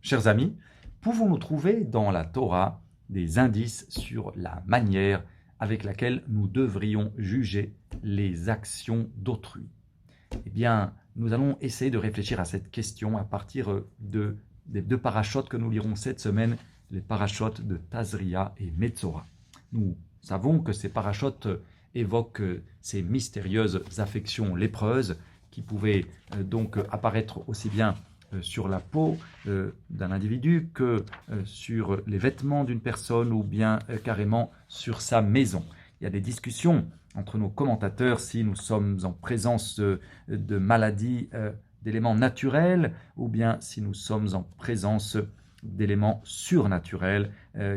Chers amis, pouvons-nous trouver dans la Torah des indices sur la manière avec laquelle nous devrions juger les actions d'autrui? Eh bien, nous allons essayer de réfléchir à cette question à partir des deux parachutes que nous lirons cette semaine, les parachutes de Tazria et Metzora. Nous savons que ces parachutes évoquent ces mystérieuses affections lépreuses qui pouvaient donc apparaître aussi bien sur la peau d'un individu que sur les vêtements d'une personne ou bien carrément sur sa maison. Il y a des discussions entre nos commentateurs si nous sommes en présence de maladies, d'éléments naturels ou bien si nous sommes en présence d'éléments surnaturels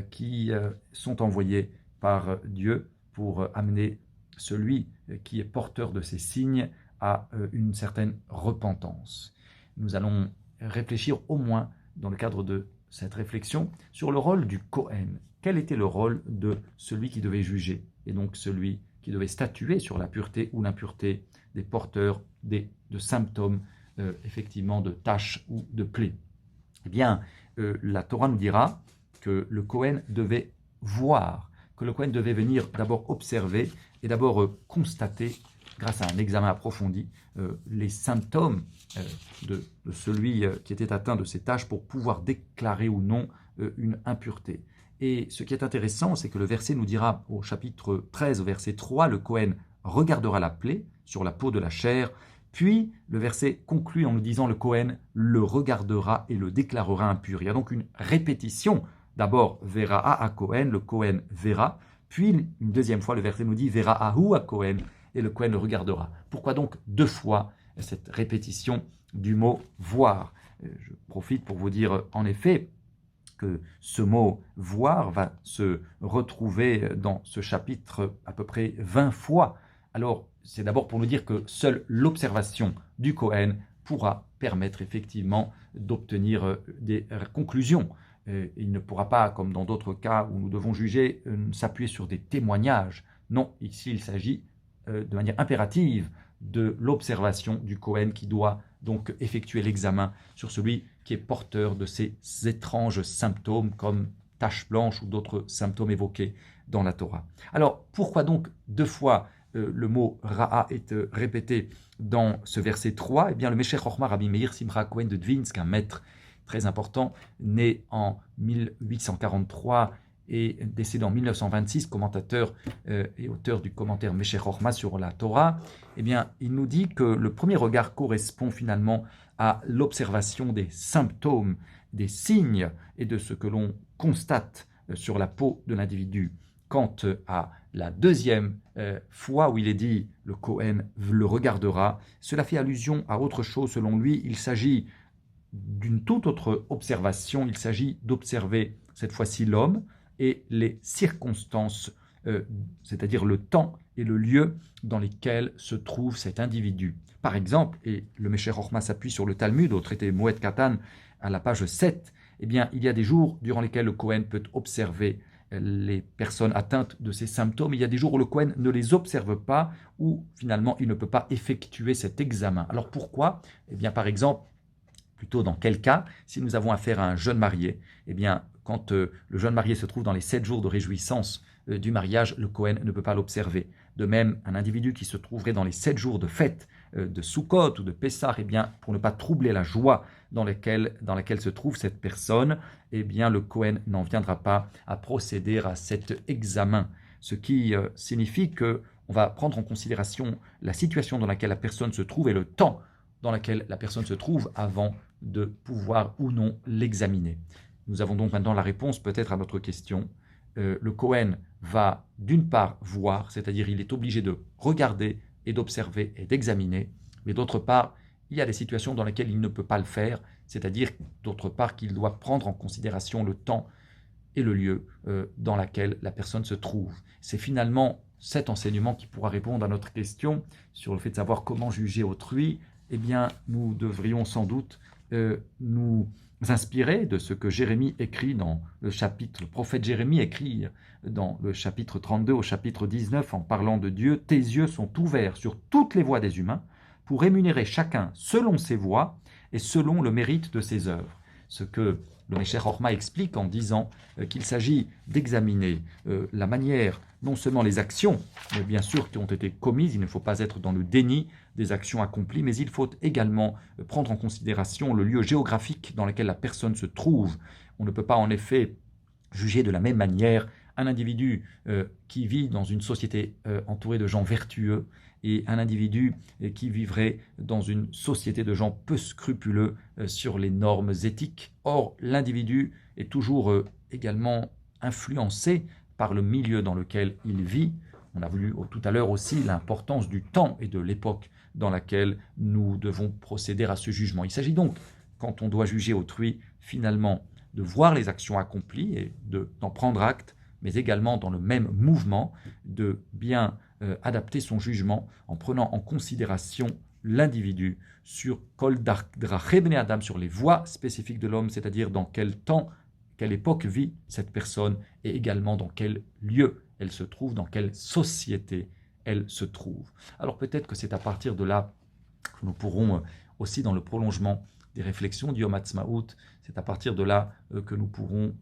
qui sont envoyés par Dieu pour amener celui qui est porteur de ces signes à une certaine repentance. Nous allons réfléchir au moins dans le cadre de cette réflexion sur le rôle du Kohen. Quel était le rôle de celui qui devait juger et donc celui qui devait statuer sur la pureté ou l'impureté des porteurs de symptômes, effectivement de taches ou de plaies? Eh bien, la Torah nous dira que le Kohen devait voir, que le Kohen devait venir d'abord observer et d'abord constater, grâce à un examen approfondi, les symptômes de celui qui était atteint de ces taches pour pouvoir déclarer ou non une impureté. Et ce qui est intéressant, c'est que le verset nous dira au chapitre 13, au verset 3, le Kohen regardera la plaie sur la peau de la chair, puis le verset conclut en nous disant le Kohen le regardera et le déclarera impur. Il y a donc une répétition. D'abord, verra à Kohen, le Kohen verra, puis une deuxième fois, le verset nous dit verra ahu à Kohen, et le Kohen le regardera. Pourquoi donc deux fois cette répétition du mot voir? Je profite pour vous dire en effet que ce mot voir va se retrouver dans ce chapitre à peu près 20 fois. Alors, c'est d'abord pour nous dire que seule l'observation du Kohen pourra permettre effectivement d'obtenir des conclusions. Il ne pourra pas, comme dans d'autres cas où nous devons juger, s'appuyer sur des témoignages. Non, ici il s'agit de manière impérative de l'observation du Kohen qui doit donc effectuer l'examen sur celui qui est porteur de ces étranges symptômes comme taches blanches ou d'autres symptômes évoqués dans la Torah. Alors, pourquoi donc deux fois le mot Ra'a est répété dans ce verset 3? Eh bien, le Meshech Chochma Rabbi Meir Simcha Cohen de Dvinsk, un maître très important, né en 1843 et décédé en 1926, commentateur et auteur du commentaire Meshech Chochma sur la Torah, eh bien, il nous dit que le premier regard correspond finalement à l'observation des symptômes, des signes et de ce que l'on constate sur la peau de l'individu. Quant à la deuxième fois où il est dit « le Kohen le regardera », cela fait allusion à autre chose selon lui. Il s'agit d'une toute autre observation, il s'agit d'observer cette fois-ci l'homme et les circonstances, c'est-à-dire le temps et le lieu dans lesquels se trouve cet individu. Par exemple, et le Meshech Chochma s'appuie sur le Talmud, au traité Moed Katan, à la page 7, eh bien, il y a des jours durant lesquels le Kohen peut observer les personnes atteintes de ces symptômes. Il y a des jours où le Kohen ne les observe pas, où finalement il ne peut pas effectuer cet examen. Alors pourquoi? Eh bien, par exemple, plutôt dans quel cas? Si nous avons affaire à un jeune marié, eh bien, quand le jeune marié se trouve dans les 7 jours de réjouissance du mariage, le Kohen ne peut pas l'observer. De même, un individu qui se trouverait dans les 7 jours de fête de Sukkot ou de Pessah, eh bien, pour ne pas troubler la joie dans laquelle se trouve cette personne, eh bien, le Kohen n'en viendra pas à procéder à cet examen. Ce qui signifie qu'on va prendre en considération la situation dans laquelle la personne se trouve et le temps dans lequel la personne se trouve avant de pouvoir ou non l'examiner. Nous avons donc maintenant la réponse peut-être à notre question. Le Kohen va d'une part voir, c'est-à-dire il est obligé de regarder et d'observer et d'examiner, mais d'autre part, il y a des situations dans lesquelles il ne peut pas le faire, c'est-à-dire d'autre part qu'il doit prendre en considération le temps et le lieu dans lequel la personne se trouve. C'est finalement cet enseignement qui pourra répondre à notre question sur le fait de savoir comment juger autrui. Eh bien, nous devrions sans doute nous inspirer de ce que Jérémie écrit dans le chapitre, le prophète Jérémie écrit dans le chapitre 32 au chapitre 19 en parlant de Dieu. « Tes yeux sont ouverts sur toutes les voies des humains pour rémunérer chacun selon ses voies et selon le mérite de ses œuvres. ce que le Meshech Horma explique en disant qu'il s'agit d'examiner la manière, non seulement les actions, mais bien sûr qui ont été commises, il ne faut pas être dans le déni des actions accomplies, mais il faut également prendre en considération le lieu géographique dans lequel la personne se trouve. On ne peut pas en effet juger de la même manière un individu qui vit dans une société entourée de gens vertueux et un individu qui vivrait dans une société de gens peu scrupuleux sur les normes éthiques. Or, l'individu est toujours également influencé par le milieu dans lequel il vit. On a vu tout à l'heure aussi l'importance du temps et de l'époque dans laquelle nous devons procéder à ce jugement. Il s'agit donc, quand on doit juger autrui, finalement, de voir les actions accomplies et d'en prendre acte, mais également dans le même mouvement, de bien adapter son jugement en prenant en considération l'individu sur Kol Drachei Bnei Adam, sur les voies spécifiques de l'homme, c'est-à-dire dans quel temps, quelle époque vit cette personne et également dans quel lieu elle se trouve, dans quelle société elle se trouve. Alors peut-être que c'est à partir de là que nous pourrons aussi dans le prolongement des réflexions du Yom Ha'atzmaut, c'est à partir de là que nous pourrons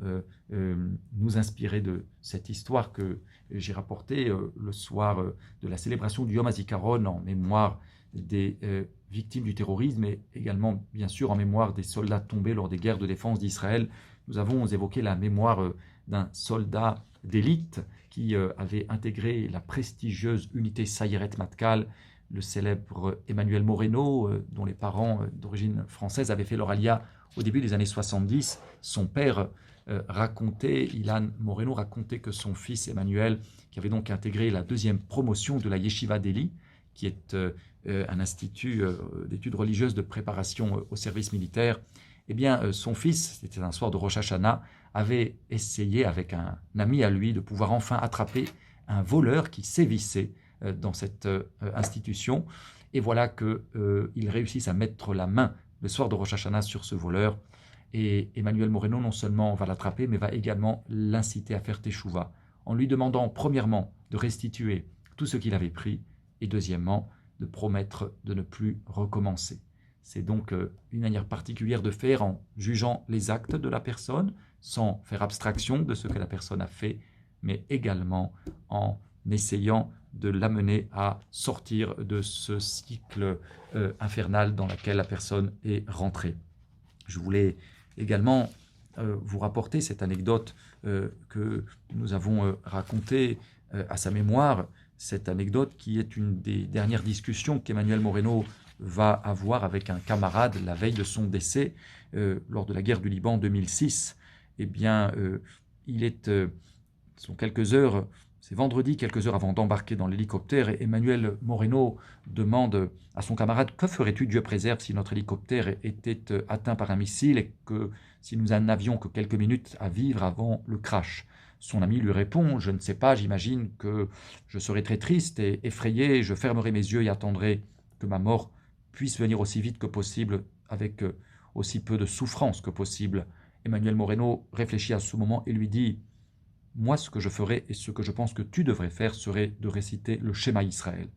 nous inspirer de cette histoire que j'ai rapportée le soir de la célébration du Yom HaZikaron en mémoire des victimes du terrorisme et également bien sûr en mémoire des soldats tombés lors des guerres de défense d'Israël. Nous avons évoqué la mémoire d'un soldat d'élite qui avait intégré la prestigieuse unité Sayeret Matkal, le célèbre Emmanuel Moreno, dont les parents d'origine française avaient fait leur alia au début des années 70. Son père racontait, Ilan Moreno racontait que son fils Emmanuel, qui avait donc intégré la deuxième promotion de la Yeshiva d'Eli, qui est un institut d'études religieuses de préparation au service militaire, eh bien son fils, c'était un soir de Rosh Hashanah, avait essayé avec un ami à lui de pouvoir enfin attraper un voleur qui sévissait dans cette institution. Et voilà qu'ils réussissent à mettre la main le soir de Rosh Hashanah sur ce voleur. Et Emmanuel Moreno non seulement va l'attraper, mais va également l'inciter à faire teshuva, en lui demandant premièrement de restituer tout ce qu'il avait pris, et deuxièmement de promettre de ne plus recommencer. C'est donc une manière particulière de faire en jugeant les actes de la personne, sans faire abstraction de ce que la personne a fait, mais également en essayant de l'amener à sortir de ce cycle infernal dans lequel la personne est rentrée. Je voulais également vous rapporter cette anecdote que nous avons racontée à sa mémoire, cette anecdote qui est une des dernières discussions qu'Emmanuel Moreno va avoir avec un camarade la veille de son décès lors de la guerre du Liban en 2006. Eh bien, sont quelques heures, c'est vendredi, quelques heures avant d'embarquer dans l'hélicoptère, et Emmanuel Moreno demande à son camarade: que ferais-tu, Dieu préserve, si notre hélicoptère était atteint par un missile et que si nous n'avions que quelques minutes à vivre avant le crash? Son ami lui répond: je ne sais pas, j'imagine que je serais très triste et effrayé, je fermerai mes yeux et attendrai que ma mort puisse venir aussi vite que possible, avec aussi peu de souffrance que possible. Emmanuel Moreno réfléchit à ce moment et lui dit: moi, ce que je ferais et ce que je pense que tu devrais faire serait de réciter le Shema Israël.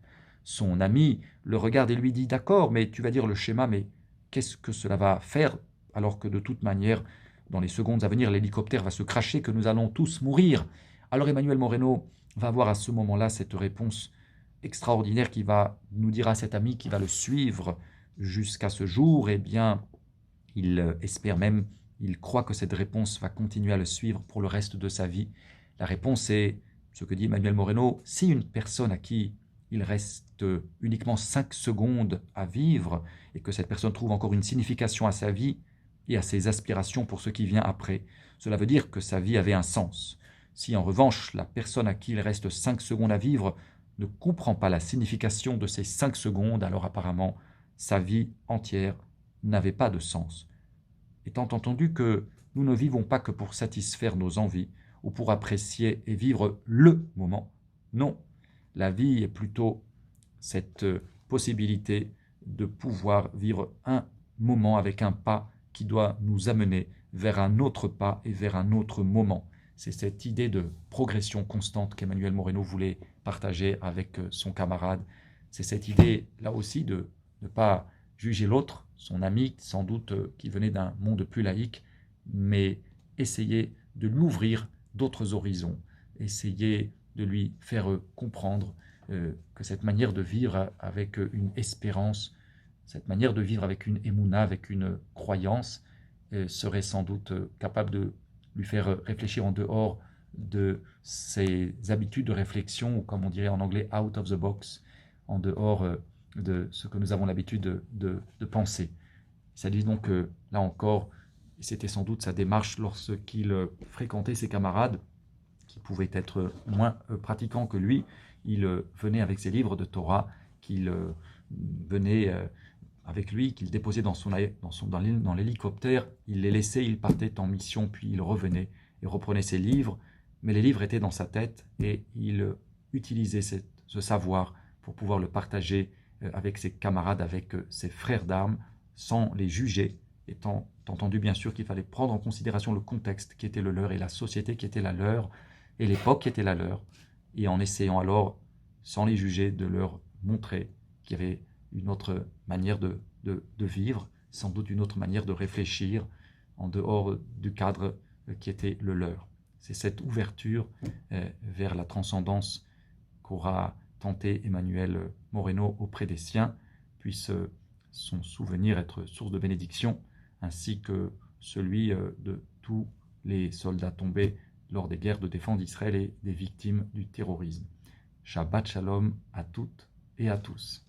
Son ami le regarde et lui dit: d'accord, mais tu vas dire le Shema, mais qu'est-ce que cela va faire alors que de toute manière, dans les secondes à venir, l'hélicoptère va se cracher, que nous allons tous mourir? Alors Emmanuel Moreno va avoir à ce moment-là cette réponse extraordinaire qui va nous dire à cet ami qui va le suivre jusqu'à ce jour. Eh bien, il espère même, il croit que cette réponse va continuer à le suivre pour le reste de sa vie. La réponse est ce que dit Emmanuel Moreno: si une personne à qui il reste uniquement 5 secondes à vivre et que cette personne trouve encore une signification à sa vie et à ses aspirations pour ce qui vient après, cela veut dire que sa vie avait un sens. Si en revanche la personne à qui il reste 5 secondes à vivre ne comprend pas la signification de ces 5 secondes, alors apparemment sa vie entière n'avait pas de sens. Étant entendu que nous ne vivons pas que pour satisfaire nos envies ou pour apprécier et vivre le moment. Non, la vie est plutôt cette possibilité de pouvoir vivre un moment avec un pas qui doit nous amener vers un autre pas et vers un autre moment. C'est cette idée de progression constante qu'Emmanuel Moreno voulait partager avec son camarade. C'est cette idée, là aussi, de ne pas juger l'autre son ami, sans doute qui venait d'un monde plus laïque, mais essayer de l'ouvrir d'autres horizons, essayer de lui faire comprendre que cette manière de vivre avec une espérance, cette manière de vivre avec une émouna, avec une croyance, serait sans doute capable de lui faire réfléchir en dehors de ses habitudes de réflexion, ou comme on dirait en anglais, out of the box, en dehors de ce que nous avons l'habitude de penser. Ça dit donc que, là encore, et c'était sans doute sa démarche lorsqu'il fréquentait ses camarades, qui pouvaient être moins pratiquants que lui, il venait avec ses livres de Torah, qu'il venait avec lui, qu'il déposait dans l'hélicoptère, il les laissait, il partait en mission, puis il revenait et reprenait ses livres, mais les livres étaient dans sa tête et il utilisait ce savoir pour pouvoir le partager avec ses camarades, avec ses frères d'armes, sans les juger, étant entendu bien sûr qu'il fallait prendre en considération le contexte qui était le leur et la société qui était la leur et l'époque qui était la leur, et en essayant alors, sans les juger, de leur montrer qu'il y avait une autre manière de vivre, sans doute une autre manière de réfléchir en dehors du cadre qui était le leur. C'est cette ouverture vers la transcendance qu'aura tenté Emmanuel Moreno auprès des siens, puisse son souvenir être source de bénédiction, ainsi que celui de tous les soldats tombés lors des guerres de défense d'Israël et des victimes du terrorisme. Shabbat Shalom à toutes et à tous.